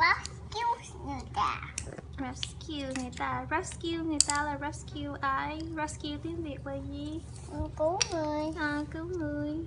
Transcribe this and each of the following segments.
rescue người ta. Rescue người ta. Rescue người ta là rescue ai? Rescue tiếng Việt là gì? Cứu người. Cứu người.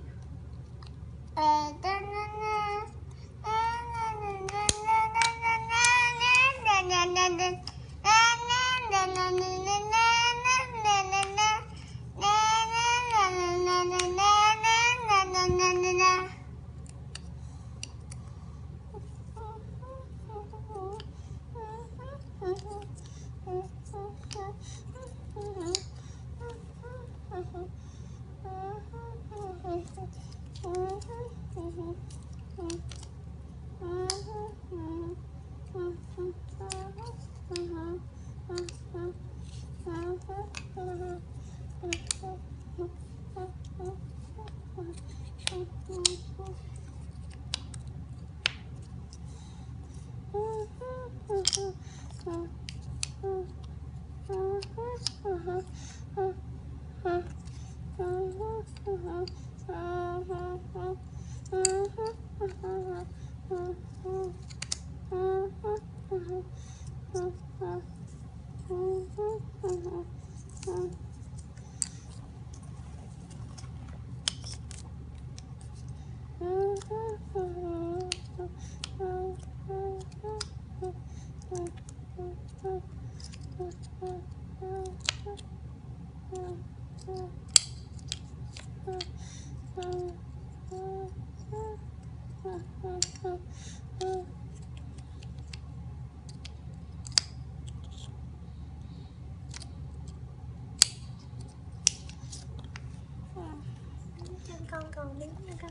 Con còn đứng nha con.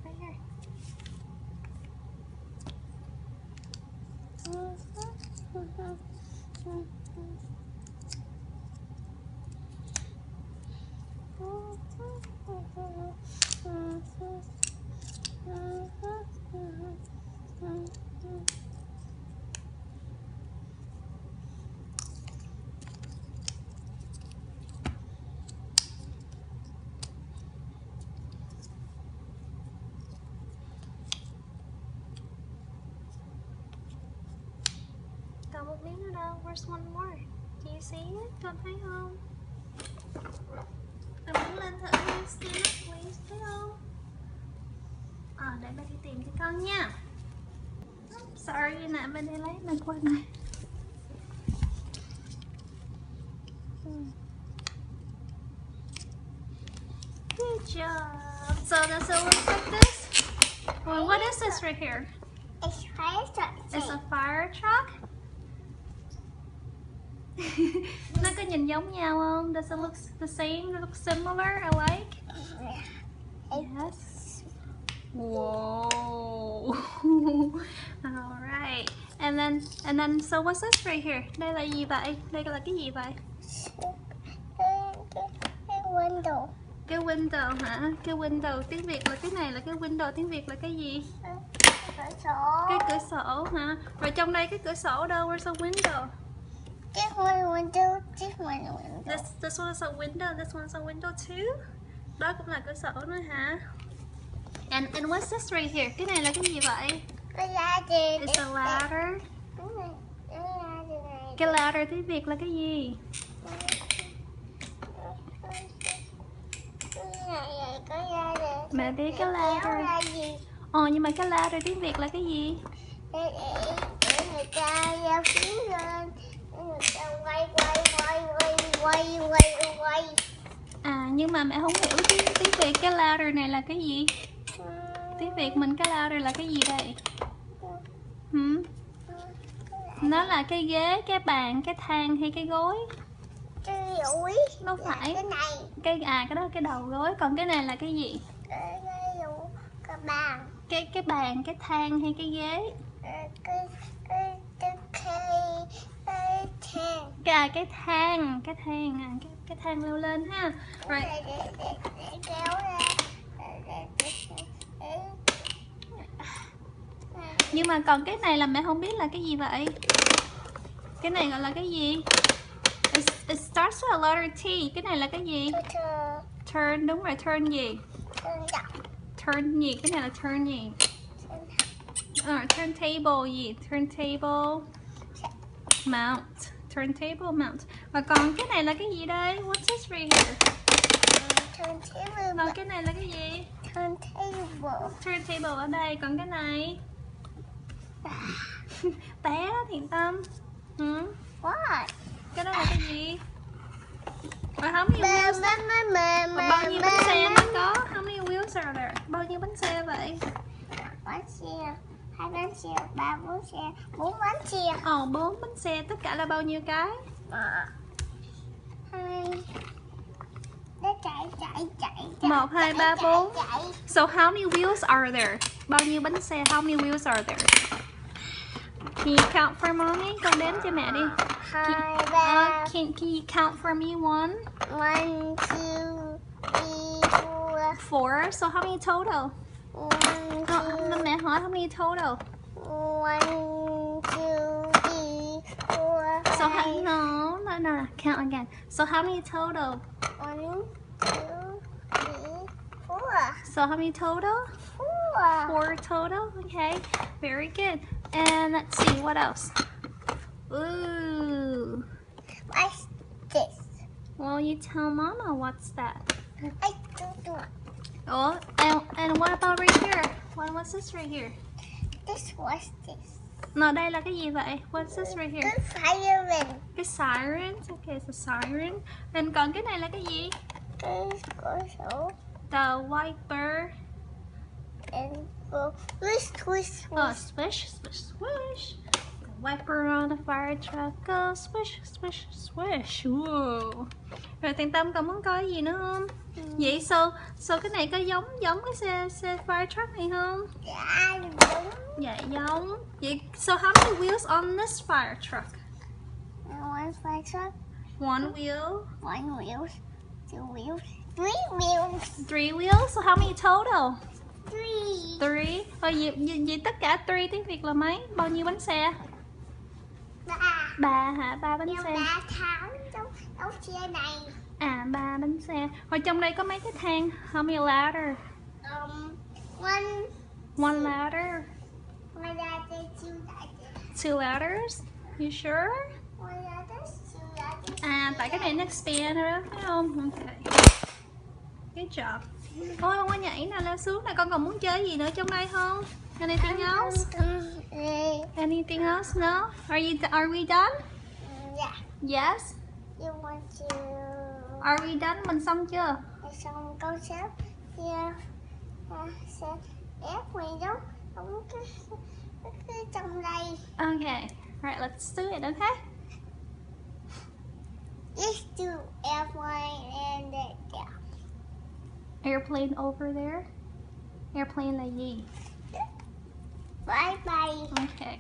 Right here. Còn một miếng nữa đâu? Where's one more? Do you see it? Con thấy không? Con muốn lên thử đi. Stand up please. Thấy không? Để ba đi tìm cho con nha. Sorry nè, bên đây lấy mình quên này. Good job. So does it look like this? Well, what is this right here? It's fire truck. It's a fire truck. Nó có nhìn giống nhau không? Does it look the same? Does it look similar? Alike? Yes. Whoa. All right. And then so what's this right here? Đây là gì vậy? Đây là cái gì vậy? Cái window. Cái window hả? Cái window tiếng Việt là cái này là cái window, tiếng Việt là cái gì? Cửa sổ. Cái cửa sổ hả? Rồi trong đây cái cửa sổ đâu? Where's a window? This one window. This one window. This one is a window. This one is a window too. Đó cũng là cửa sổ nữa hả? And what's this right here? Cái này là cái gì vậy? Cái ladder. It's a ladder. Cái ladder tiếng Việt là cái gì? Mẹ biết cái ladder. Nhưng mà cái ladder tiếng Việt là cái gì? Người ta leo xuống lên, người ta quay. Nhưng mà mẹ không hiểu tiếng Việt cái ladder này là cái gì? Tiếng Việt mình cái ladder là cái gì đây? Nó là cái ghế, cái bàn, cái thang hay cái gối? Cái gối. Đâu phải. Cái này. Cái đó là cái đầu gối, còn cái này là cái gì? Cái bàn. Cái bàn, cái thang hay cái ghế? Cái thang leo lên ha. Rồi. Nhưng mà còn cái này là mẹ không biết là cái gì vậy? Cái này gọi là cái gì? It starts with a letter T. Cái này là cái gì? Turn, đúng rồi, turn gì? Turn gì? Cái này là turn gì? Turntable gì? Turntable mount. Turntable mount. Và còn cái này là cái gì đây? What's this right here? Turntable. Còn cái này là cái gì? Turntable. Turntable ở đây. Còn cái này? Té đó Thiện Tâm. What? Cái đó là cái gì? Và how many wheels? Và bao nhiêu bánh xe nó có? How many wheels are there? Bao nhiêu bánh xe vậy? Bánh xe, 2 bánh xe, 3 bánh xe, 4 bánh xe. 4 bánh xe. Tất cả là bao nhiêu cái? 2. Nó chạy. 1, 2, 3, 4. So how many wheels are there? Bao nhiêu bánh xe? How many wheels are there? Can you count for mommy? Con đếm cho mẹ đi. 2, 3. Can you count for me? 1, 1, 2, 3, 4. 4. So how many total? 1, 2. Mẹ hỏi how many total? 1, 2, 3, 4. So no. Count again. So how many total? 1, 2, 3, 4. So how many total? 4. 4 total. Okay. Very good. And let's see what else. Ooh. What's this? Well, you tell Mama what's that. I don't know. Oh, and what about right here? What's this right here? What's this? No, đây là cái gì vậy? What's this right here? Good fireman. Cái siren. Okay, it's a siren. And còn cái này là cái gì? Good also. The wiper. And go swish. Oh, swish. The wiper on the fire truck goes swish. Whoa. Rồi Tiền Tâm còn muốn coi gì nữa không? Vậy so cái này có giống cái xe fire truck này không? Dạ đúng. Dạ giống. Vậy so how many wheels on this fire truck? One fire truck. 1 wheel. 1 wheel. 2 wheels. 3 wheels. 3 wheels. So how many total? 3. 3. Vậy tất cả 3 tiếng Việt là mấy? Bao nhiêu bánh xe? 3. 3 hả? 3 bánh Nhưng xe. 3 tháng trong xe này. 3 bánh xe. Hồi trong đây có mấy cái thang? How many ladder? One ladder. 2 ladders. You sure? Tại cái này nó expand rồi đó, phải không? Okay. Good job. Thôi không có nhảy nào leo xuống này. Con còn muốn chơi gì nữa trong đây không? Anything else? Anything else? No? Are we done? Yeah. Yes. You want to? Are we done? Mình xong chưa? Xong con sẽ ép mày đó không cái trong đây. Okay. Right, let's do it, okay? Let's do airplane and yeah. Airplane over there. Airplane là gì? Bye bye. Okay.